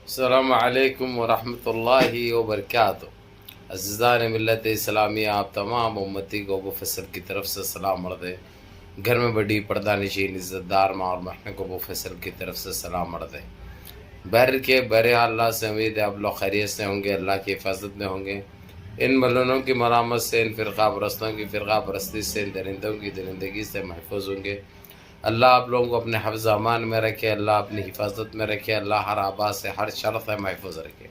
अस्सलामु अलैकुम वरहमतुल्लाहि वबरकातुहू। अज़ीज़ान मिल्लत इस्लामिया, आप तमाम उम्मती को अबू फैसल की तरफ से सलाम अर्ज़ है। घर में बड़ी पर्दानशीन इज़्ज़तदार माँ और बहन को अबू फैसल की तरफ से सलाम अर्ज़ है। बहरहाल अल्लाह से उम्मीद है आप लोग खैरियत से होंगे, अल्लाह की हिफाजत में होंगे। इन मलूनों की मलामत से, इन फ़िरक़ा परस्तों की फ़िरक़ा परस्ती से, इन दरिंदों की दरिंदगी से महफूज होंगे। अल्लाह आप लोगों को अपने हफ्ज़ अमान में रखे, अल्लाह अपनी हिफाजत में रखे, अल्लाह हर आबा से, हर शर से महफूज रखे।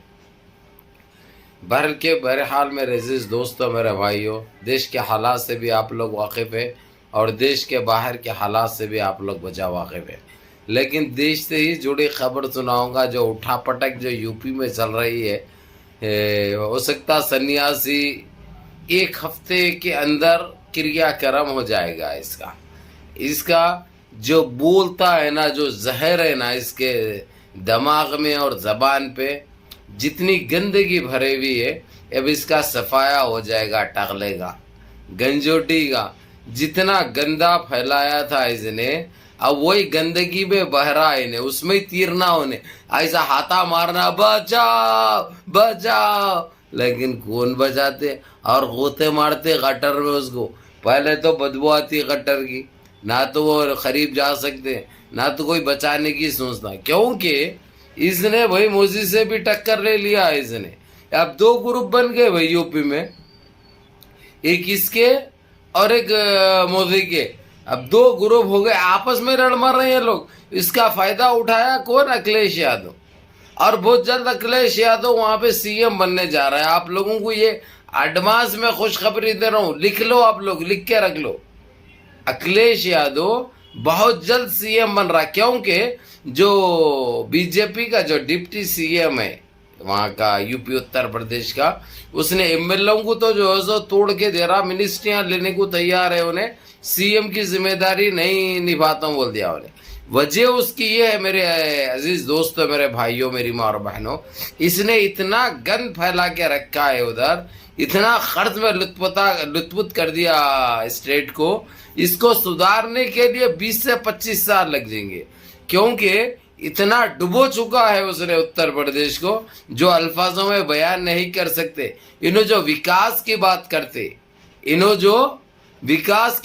बहरहाल मेरे अज़ीज़ दोस्तों, मेरे भाइयों, देश के हालात से भी आप लोग वाकिफ़ है और देश के बाहर के हालात से भी आप लोग बचा वाकिफ़ है। लेकिन देश से ही जुड़ी खबर सुनाऊंगा जो उठापटक जो यूपी में चल रही है। हो सकता सन्यासी एक हफ्ते के अंदर क्रियाक्रम हो जाएगा। इसका जो बोलता है ना, जो जहर है ना, इसके दिमाग में और ज़बान पे जितनी गंदगी भरे हुई है, अब इसका सफाया हो जाएगा। टगलेगा, गंजोटी का जितना गंदा फैलाया था इसने, अब वही गंदगी में बह रहा है इन्हें, उसमें ही तीरना होने, ऐसा हाथा मारना, बचाओ बचाओ, लेकिन कौन बचाते और गोते मारते गटर में उसको। पहले तो बदबू आती गटर की, ना तो वो करीब जा सकते, ना तो कोई बचाने की सोचता, क्योंकि इसने भाई मोदी से भी टक्कर ले लिया है इसने। अब दो ग्रुप बन गए भाई यूपी में, एक इसके और एक मोदी के। अब दो ग्रुप हो गए, आपस में लड़ मर रहे हैं लोग। इसका फायदा उठाया कौन? अखिलेश यादव। और बहुत जल्द अखिलेश यादव वहां पे सीएम बनने जा रहा है। आप लोगों को ये एडवांस में खुशखबरी दे रहा हूं, लिख लो, आप लोग लिख के रख लो। अखिलेश यादव बहुत जल्द सीएम बन रहा, क्योंकि जो बीजेपी का जो डिप्टी सीएम है वहां का, यूपी उत्तर प्रदेश का, उसने एमएलए को तो जो है सो तोड़ के दे रहा, मिनिस्ट्रियां लेने को तैयार है, उन्हें सीएम की जिम्मेदारी नहीं निभाता हूं बोल दिया उन्हें। वजह उसकी ये है मेरे अजीज दोस्तों, मेरे भाइयों, मेरी माँ और बहनों, इसने इतना गंद फैला के रखा है उधर, इतना खर्च में लुत्फुत कर दिया स्टेट को। इसको सुधारने के लिए 20 से 25 साल लग जाएंगे, क्योंकि इतना डुबो चुका है उसने उत्तर प्रदेश को, जो अल्फाजों में बयान नहीं कर सकते। इन्हों जो विकास की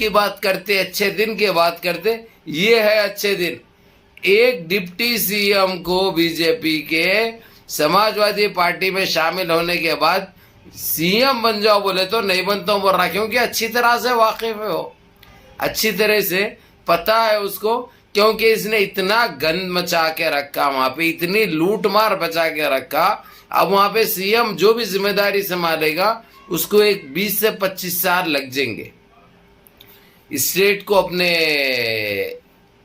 बात करते, अच्छे दिन की बात करते, ये है अच्छे दिन। एक डिप्टी सीएम को बीजेपी के समाजवादी पार्टी में शामिल होने के बाद सीएम बन जाओ बोले तो नहीं बनता हूं बोल रहा, क्योंकि अच्छी तरह से वाकिफ है वो, अच्छी तरह से पता है उसको, क्योंकि इसने इतना गंद मचा के रखा वहां पे, इतनी लूट मार बचा के रखा। अब वहां पे सीएम जो भी जिम्मेदारी संभालेगा उसको एक 20 से 25 साल लग जाएंगे स्टेट को अपने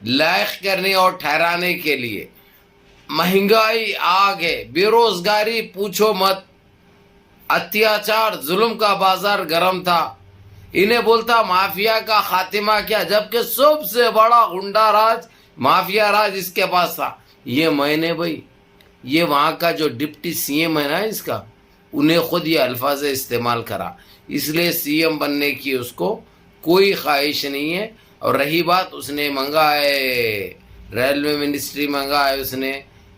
लायक करने और ठहराने के लिए। महंगाई आग है, बेरोजगारी पूछो मत, अत्याचार जुल्म का बाजार गर्म था। इन्हें बोलता माफिया का खातिमा क्या, जबकि सबसे बड़ा गुंडा राज, माफिया राज इसके पास था। ये मैंने भाई, ये वहां का जो डिप्टी सीएम है ना इसका, उन्हें खुद ये अल्फाज इस्तेमाल करा, इसलिए सीएम बनने की उसको कोई ख्वाहिश नहीं है। और रही बात, उसने मंगा है रेलवे मिनिस्ट्री, मंगा है उसने,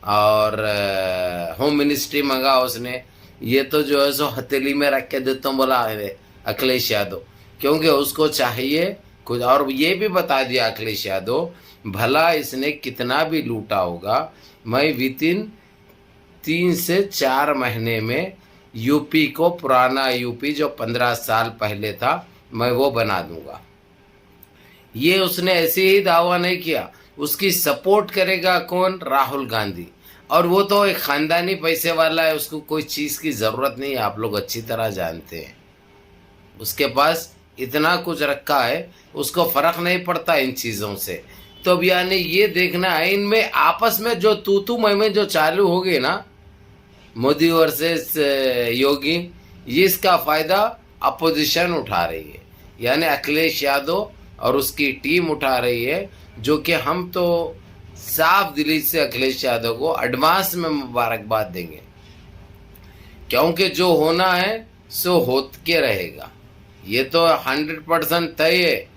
और होम मिनिस्ट्री मंगा उसने। ये तो जो है सो हथेली में रख के देता हूँ बोला है अखिलेश यादव, क्योंकि उसको चाहिए कुछ। और ये भी बता दिया अखिलेश यादव, भला इसने कितना भी लूटा होगा, मैं विदिन 3 से 4 महीने में यूपी को, पुराना यूपी जो 15 साल पहले था, मैं वो बना दूंगा। ये उसने ऐसे ही दावा नहीं किया। उसकी सपोर्ट करेगा कौन? राहुल गांधी। और वो तो एक खानदानी पैसे वाला है, उसको कोई चीज की जरूरत नहीं है, आप लोग अच्छी तरह जानते हैं। उसके पास इतना कुछ रखा है, उसको फर्क नहीं पड़ता इन चीजों से। तो अब यानी ये देखना है, इनमें आपस में जो तू मैं जो चालू हो गई ना, मोदी वर्सेस योगी, ये इसका फायदा अपोजिशन उठा रही है, यानी अखिलेश यादव और उसकी टीम उठा रही है। जो कि हम तो साफ दिली से अखिलेश यादव को एडवांस में मुबारकबाद देंगे, क्योंकि जो होना है सो होत के रहेगा, ये तो 100% तय है।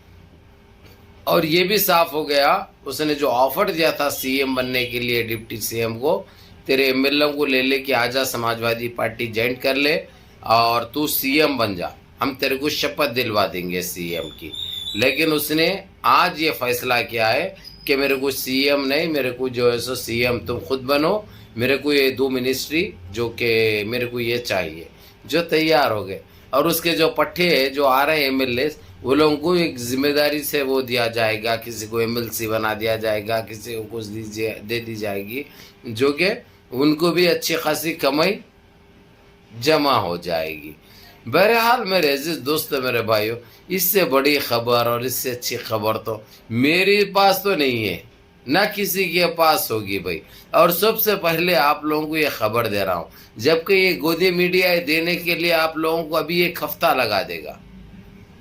और ये भी साफ हो गया, उसने जो ऑफर दिया था सीएम बनने के लिए डिप्टी सीएम को, तेरे एमएलए को ले ले कि आजा समाजवादी पार्टी ज्वाइन कर ले और तू सीएम बन जा, हम तेरे को शपथ दिलवा देंगे सीएम की। लेकिन उसने आज ये फैसला किया है कि मेरे को सीएम नहीं, मेरे को जो है सो सीएम तुम खुद बनो, मेरे को ये 2 मिनिस्ट्री जो कि मेरे को ये चाहिए, जो तैयार हो गए। और उसके जो पट्टे हैं जो आ रहे हैं एमएलए, वो लोगों को एक जिम्मेदारी से वो दिया जाएगा, किसी को एमएलसी बना दिया जाएगा, किसी को कुछ दे दी जाएगी, जो कि उनको भी अच्छी खासी कमाई जमा हो जाएगी। बहरहाल मेरे अजीज दोस्तों, मेरे भाइयों, इससे बड़ी खबर और इससे अच्छी खबर तो मेरे पास तो नहीं है, ना किसी के पास होगी भाई। और सबसे पहले आप लोगों को ये खबर दे रहा हूँ, जबकि ये गोदी मीडिया देने के लिए आप लोगों को अभी 1 हफ्ता लगा देगा,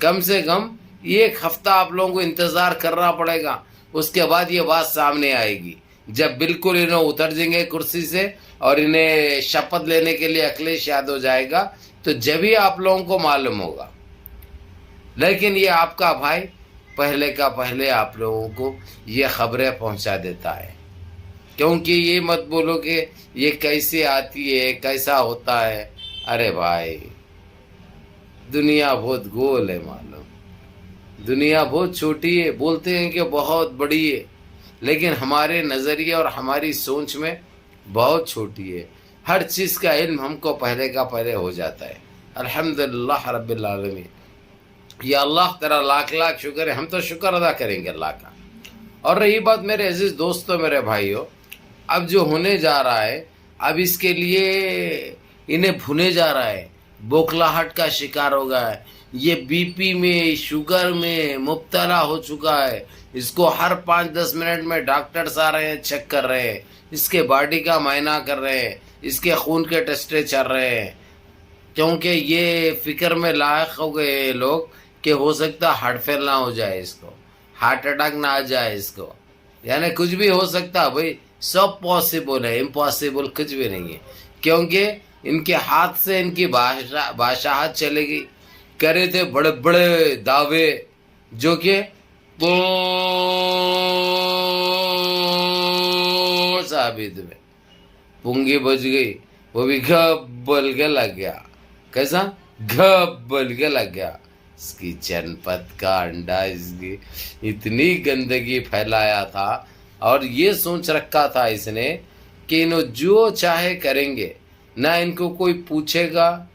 कम से कम 1 हफ्ता आप लोगों को इंतज़ार करना पड़ेगा। उसके बाद ये बात सामने आएगी, जब बिल्कुल इन्हें उतर जाएंगे कुर्सी से और इन्हें शपथ लेने के लिए अखिलेश यादव जाएगा, तो जब ही आप लोगों को मालूम होगा। लेकिन ये आपका भाई पहले का पहले आप लोगों को ये खबरें पहुंचा देता है, क्योंकि ये मत बोलो कि ये कैसे आती है, कैसा होता है। अरे भाई, दुनिया बहुत गोल है, मालूम, दुनिया बहुत छोटी है, बोलते हैं कि बहुत बड़ी है, लेकिन हमारे नज़रिए और हमारी सोच में बहुत छोटी है। हर चीज़ का इल्म हमको पहले का पहले हो जाता है। अल्हम्दुलिल्लाह रब्बिल आलमीन, या अल्लाह तेरा लाख लाख शुक्र है, हम तो शुक्र अदा करेंगे अल्लाह का। और रही बात मेरे अजीज दोस्तों, मेरे भाइयों, अब जो होने जा रहा है, अब इसके लिए इन्हें भुने जा रहा है, बोखलाहट का शिकार हो गया है, ये बीपी में शुगर में मुब्तला हो चुका है, इसको हर 5-10 मिनट में डॉक्टर्स आ रहे हैं, चेक कर रहे हैं, इसके बॉडी का मायना कर रहे हैं, इसके खून के टेस्टे चल रहे हैं, क्योंकि ये फिक्र में लायक हो गए लोग कि हो सकता हार्ट फेल ना हो जाए, इसको हार्ट अटैक ना आ जाए इसको, यानी कुछ भी हो सकता भाई, सब पॉसिबल है, इम्पॉसिबल कुछ भी नहीं है। क्योंकि इनके हाथ से इनकी बादशाहत चलेगी। करे थे बड़े बड़े दावे जो कि साबित में पुंगी बज गई, वो भी घब्बल के लग गया। कैसा घब्बल के लग गया, इसकी जनपद का अंडा, इसकी इतनी गंदगी फैलाया था और ये सोच रखा था इसने कि इन्हों जो चाहे करेंगे, ना इनको कोई पूछेगा,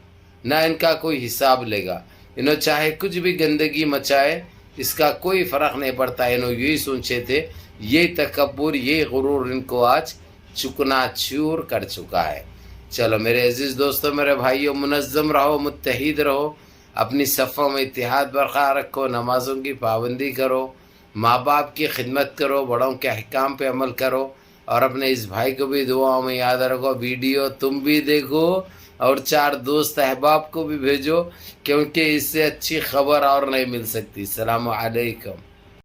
ना इनका कोई हिसाब लेगा, इन्हों चाहे कुछ भी गंदगी मचाए, इसका कोई फ़र्क नहीं पड़ता। इन्हों यही सोचे थे, ये तकब्बुर, ये गुरूर इनको आज चुकना चूर कर चुका है। चलो मेरे अजीज़ दोस्तों, मेरे भाइयों, मुनज़्ज़म रहो, मुत्तहिद रहो, अपनी सफ़ों में इत्तिहाद बरक़रार रखो, नमाज़ों की पाबंदी करो, माँ बाप की खिदमत करो, बड़ों के अहकाम पे अमल करो, और अपने इस भाई को भी दुआओं में याद रखो। वीडियो तुम भी देखो और 4 दोस्त अहबाब को भी भेजो, क्योंकि इससे अच्छी खबर और नहीं मिल सकती। अस्सलामु अलैकुम।